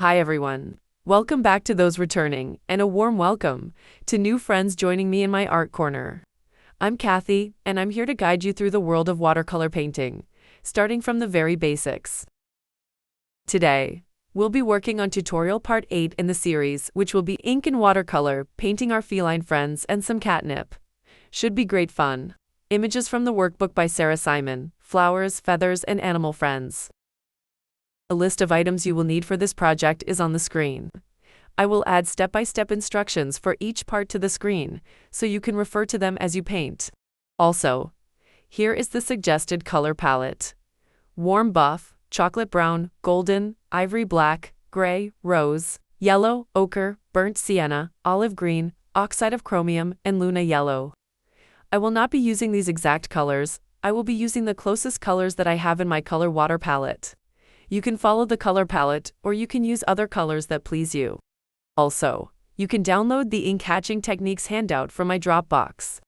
Hi everyone. Welcome back to those returning, and a warm welcome to new friends joining me in my art corner. I'm Kathy, and I'm here to guide you through the world of watercolor painting, starting from the very basics. Today, we'll be working on tutorial part 8 in the series, which will be ink and watercolor, painting our feline friends and some catnip. Should be great fun. Images from the workbook by Sarah Simon, Flowers, Feathers, and Animal Friends. A list of items you will need for this project is on the screen. I will add step-by-step instructions for each part to the screen, so you can refer to them as you paint. Also, here is the suggested color palette. Warm buff, chocolate brown, golden, ivory black, gray, rose, yellow, ochre, burnt sienna, olive green, oxide of chromium, and Luna yellow. I will not be using these exact colors. I will be using the closest colors that I have in my color water palette. You can follow the color palette, or you can use other colors that please you. Also, you can download the ink hatching techniques handout from my Dropbox.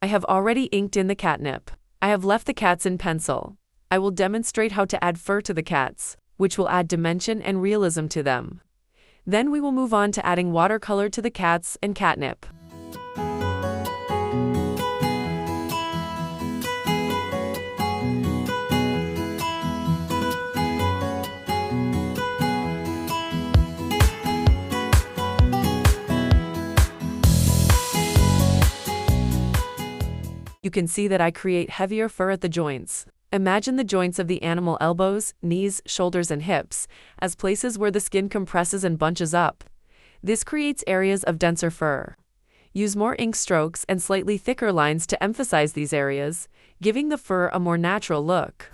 I have already inked in the catnip. I have left the cats in pencil. I will demonstrate how to add fur to the cats, which will add dimension and realism to them. Then we will move on to adding watercolor to the cats and catnip. You can see that I create heavier fur at the joints. Imagine the joints of the animal elbows, knees, shoulders, and hips as places where the skin compresses and bunches up. This creates areas of denser fur. Use more ink strokes and slightly thicker lines to emphasize these areas, giving the fur a more natural look.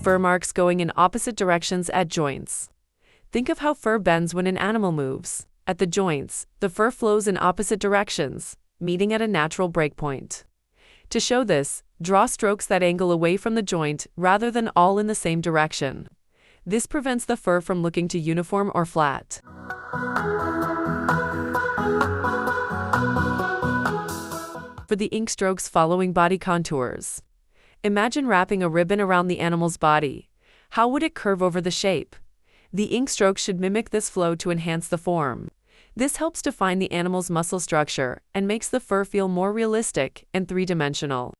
Fur marks going in opposite directions at joints. Think of how fur bends when an animal moves. At the joints, the fur flows in opposite directions, meeting at a natural breakpoint. To show this, draw strokes that angle away from the joint rather than all in the same direction. This prevents the fur from looking too uniform or flat. For the ink strokes following body contours. Imagine wrapping a ribbon around the animal's body. How would it curve over the shape? The ink stroke should mimic this flow to enhance the form. This helps define the animal's muscle structure and makes the fur feel more realistic and three-dimensional.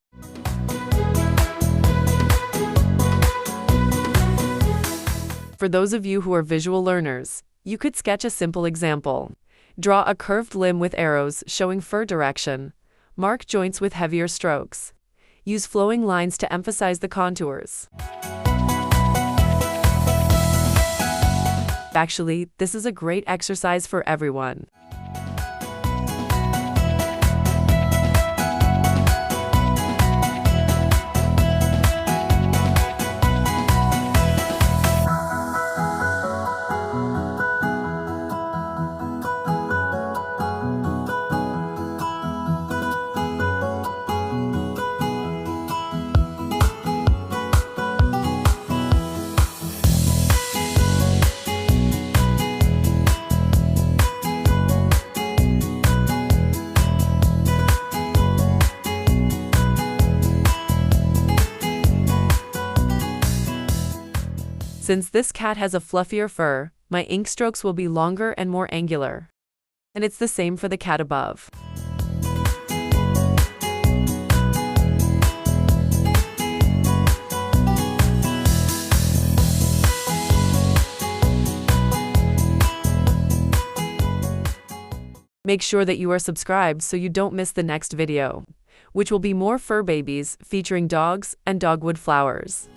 For those of you who are visual learners, you could sketch a simple example. Draw a curved limb with arrows showing fur direction. Mark joints with heavier strokes. Use flowing lines to emphasize the contours. Actually, this is a great exercise for everyone. Since this cat has a fluffier fur, my ink strokes will be longer and more angular. And it's the same for the cat above. Make sure that you are subscribed so you don't miss the next video, which will be more fur babies featuring dogs and dogwood flowers.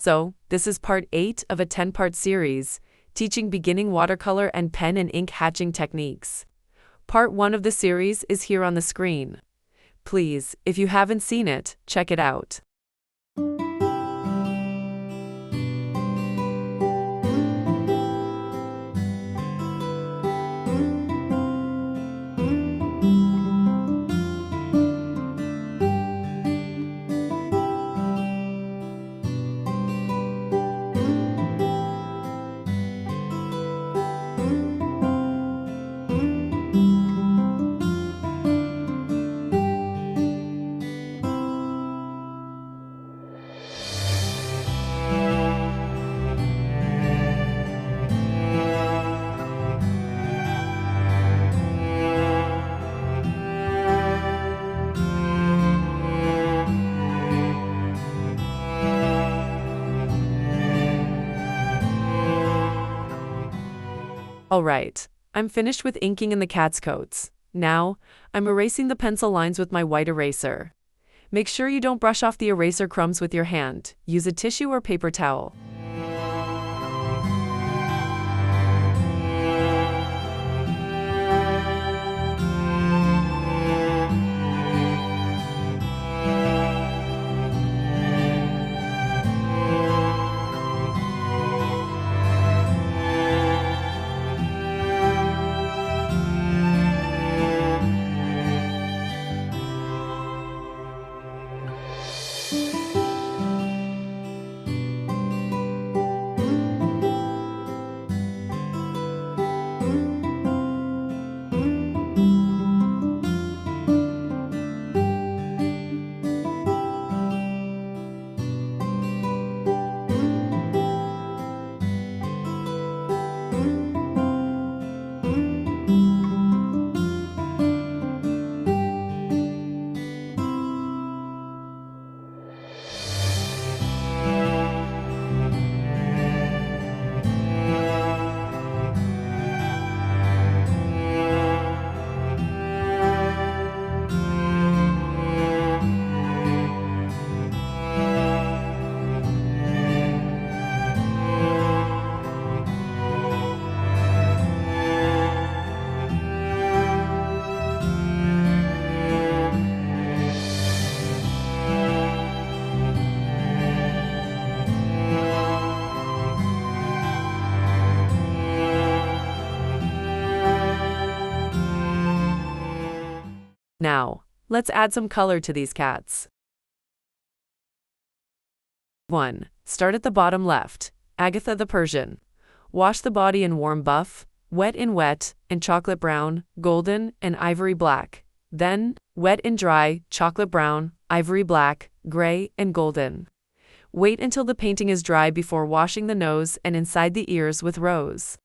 So, this is part 8 of a 10-part series, teaching beginning watercolor and pen and ink hatching techniques. Part 1 of the series is here on the screen. Please, if you haven't seen it, check it out. Alright, I'm finished with inking in the cat's coats. Now, I'm erasing the pencil lines with my white eraser. Make sure you don't brush off the eraser crumbs with your hand. Use a tissue or paper towel. Now, let's add some color to these cats. 1. Start at the bottom left. Agatha the Persian. Wash the body in warm buff, wet in wet, and chocolate brown, golden, and ivory black. Then, wet in dry, chocolate brown, ivory black, gray, and golden. Wait until the painting is dry before washing the nose and inside the ears with rose.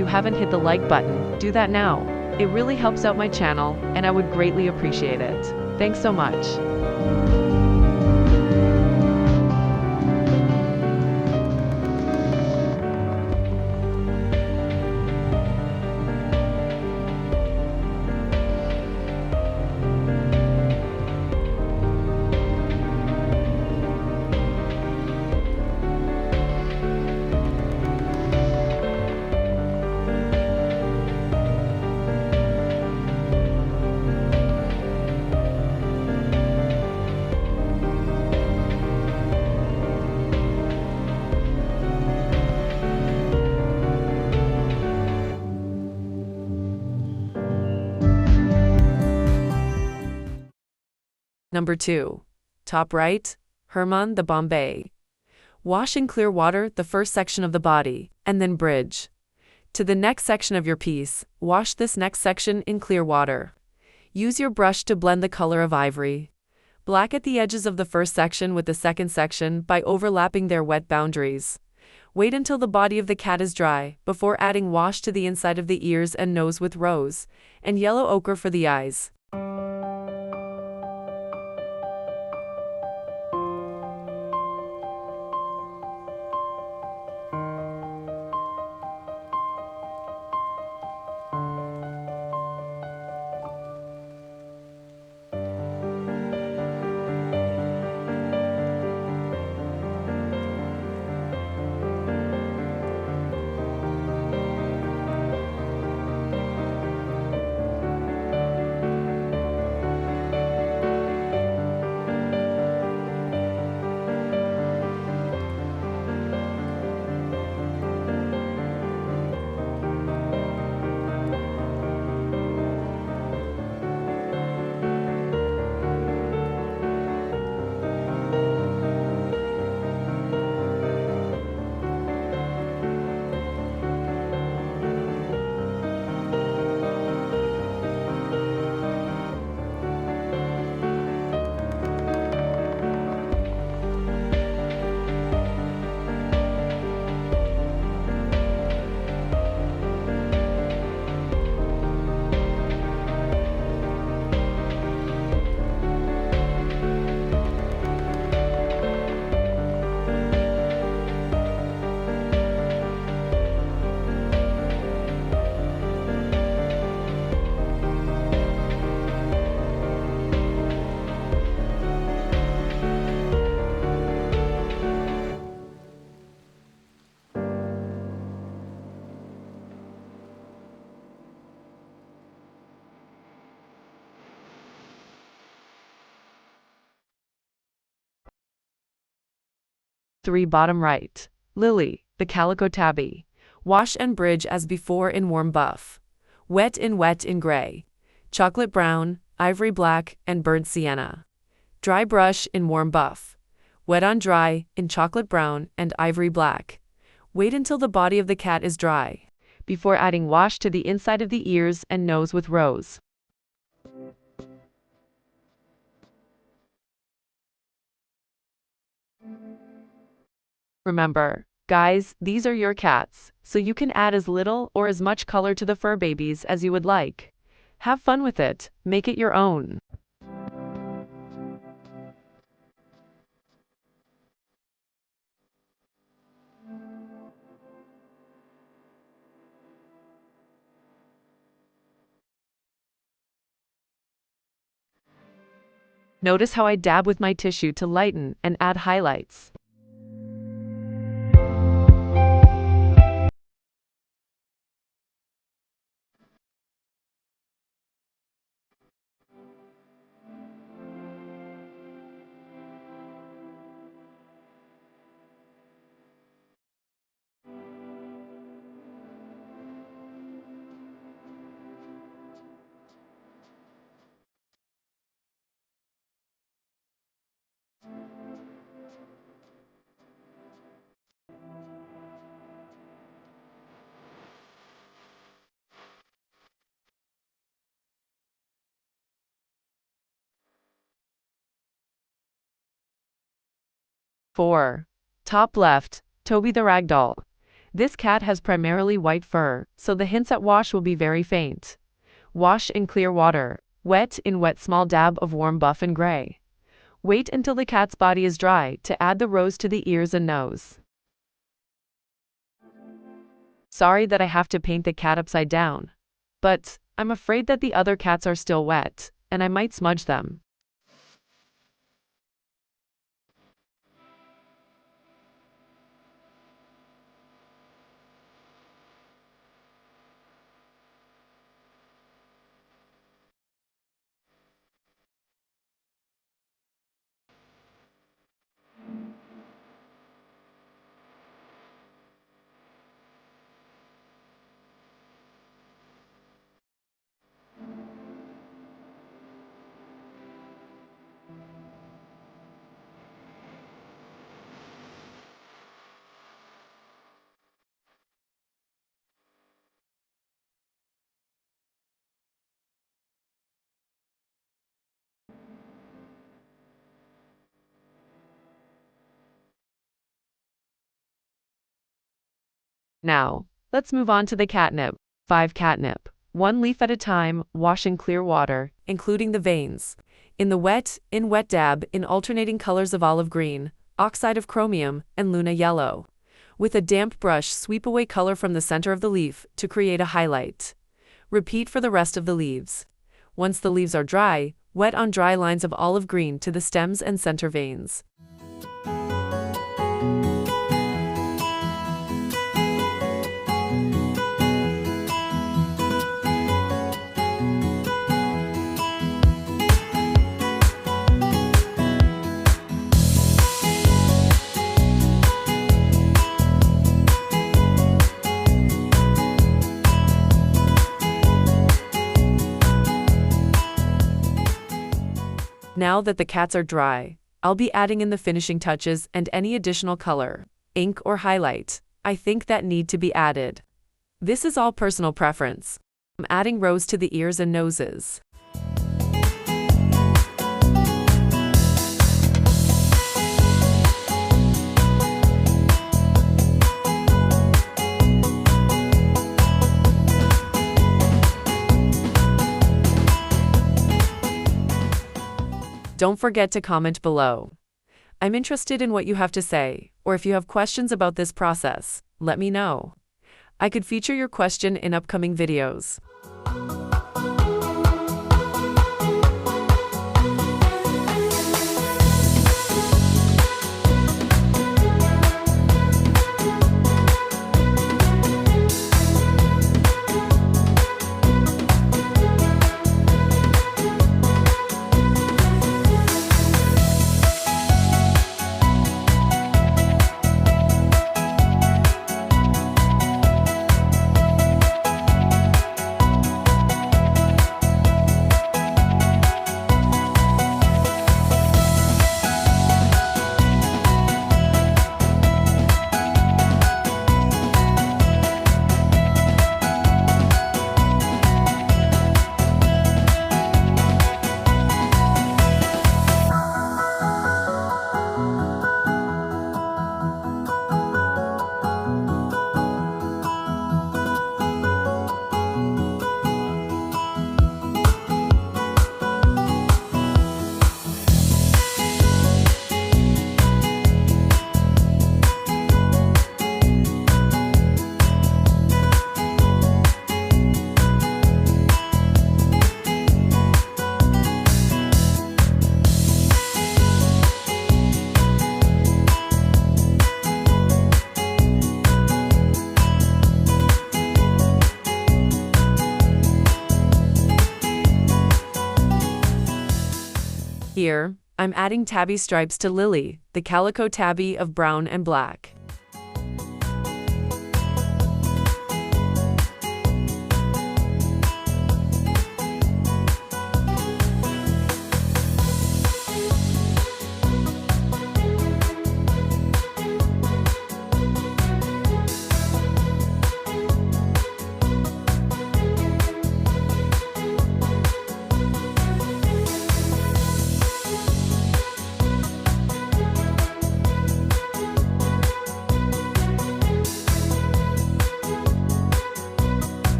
you haven't hit the like button, do that now. It really helps out my channel, and I would greatly appreciate it. Thanks so much. Number 2. Top right, Herman the Bombay. Wash in clear water the first section of the body, and then bridge. To the next section of your piece, wash this next section in clear water. Use your brush to blend the color of ivory. Black at the edges of the first section with the second section by overlapping their wet boundaries. Wait until the body of the cat is dry, before adding wash to the inside of the ears and nose with rose, and yellow ochre for the eyes. Three bottom right. Lily, the calico tabby. Wash and bridge as before in warm buff. Wet in gray. Chocolate brown, ivory black, and burnt sienna. Dry brush in warm buff. Wet on dry in chocolate brown and ivory black. Wait until the body of the cat is dry, before adding wash to the inside of the ears and nose with rose. Remember, guys, these are your cats, so you can add as little or as much color to the fur babies as you would like. Have fun with it, make it your own. Notice how I dab with my tissue to lighten and add highlights. Four. Top left, Toby the Ragdoll. This cat has primarily white fur, so the hints at wash will be very faint. Wash in clear water. Wet in wet small dab of warm buff and gray. Wait until the cat's body is dry to add the rose to the ears and nose. Sorry that I have to paint the cat upside down, but I'm afraid that the other cats are still wet, and I might smudge them. Now, let's move on to the catnip. 5 catnip. 1 leaf at a time, wash in clear water, including the veins. In wet dab in alternating colors of olive green, oxide of chromium, and Luna yellow. With a damp brush, sweep away color from the center of the leaf to create a highlight. Repeat for the rest of the leaves. Once the leaves are dry, wet on dry lines of olive green to the stems and center veins. Now that the cats are dry, I'll be adding in the finishing touches and any additional color, ink or highlight I think that need to be added. This is all personal preference. I'm adding rose to the ears and noses. Don't forget to comment below. I'm interested in what you have to say, or if you have questions about this process, let me know. I could feature your question in upcoming videos. Here, I'm adding tabby stripes to Lily, the calico tabby of brown and black.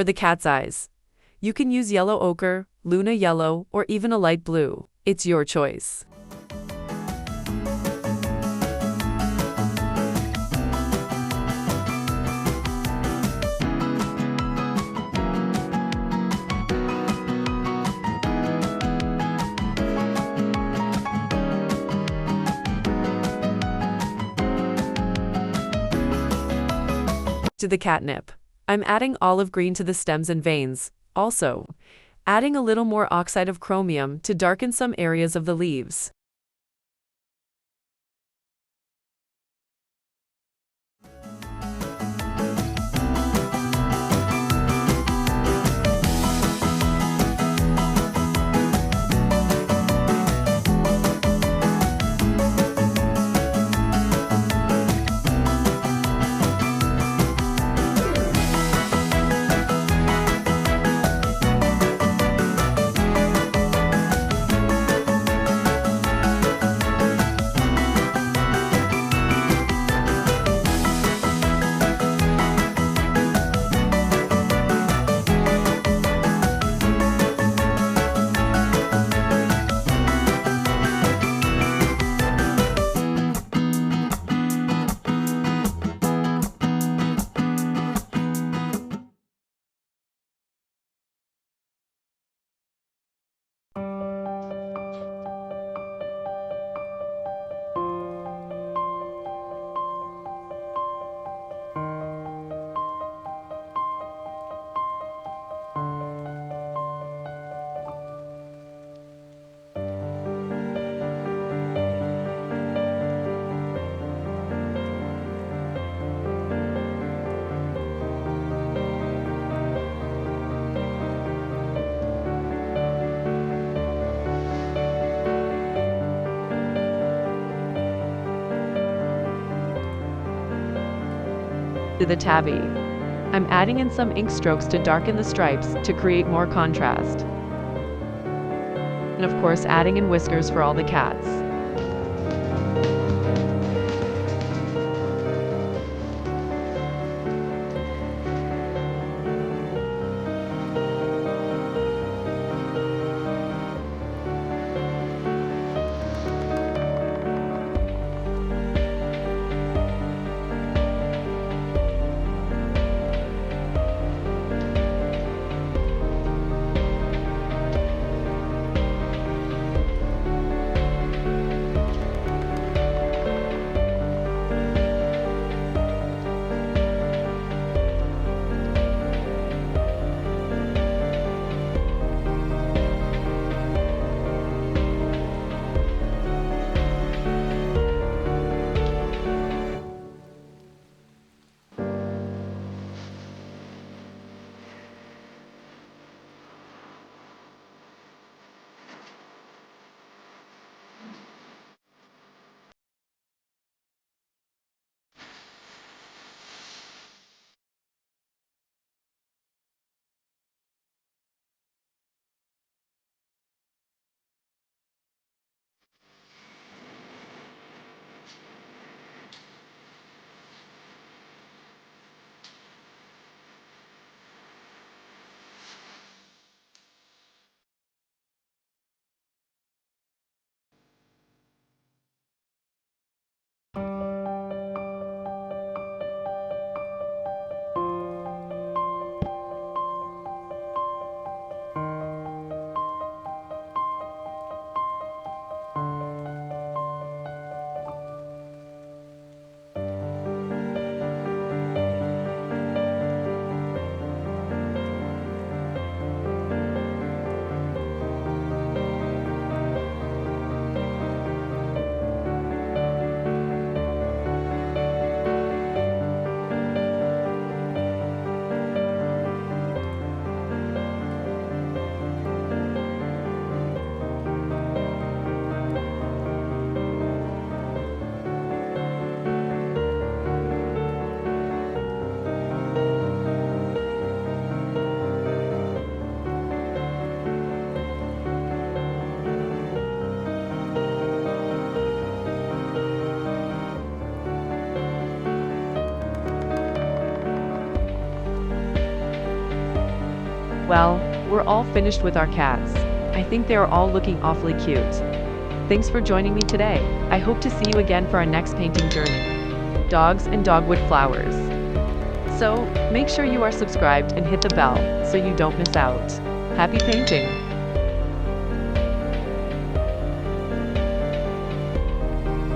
For the cat's eyes, you can use yellow ochre, Luna yellow, or even a light blue. It's your choice. To the catnip, I'm adding olive green to the stems and veins, also adding a little more oxide of chromium to darken some areas of the leaves. To the tabby, I'm adding in some ink strokes to darken the stripes to create more contrast. And of course, adding in whiskers for all the cats. Well, we're all finished with our cats. I think they are all looking awfully cute. Thanks for joining me today. I hope to see you again for our next painting journey. Dogs and dogwood flowers. So, make sure you are subscribed and hit the bell so you don't miss out. Happy painting!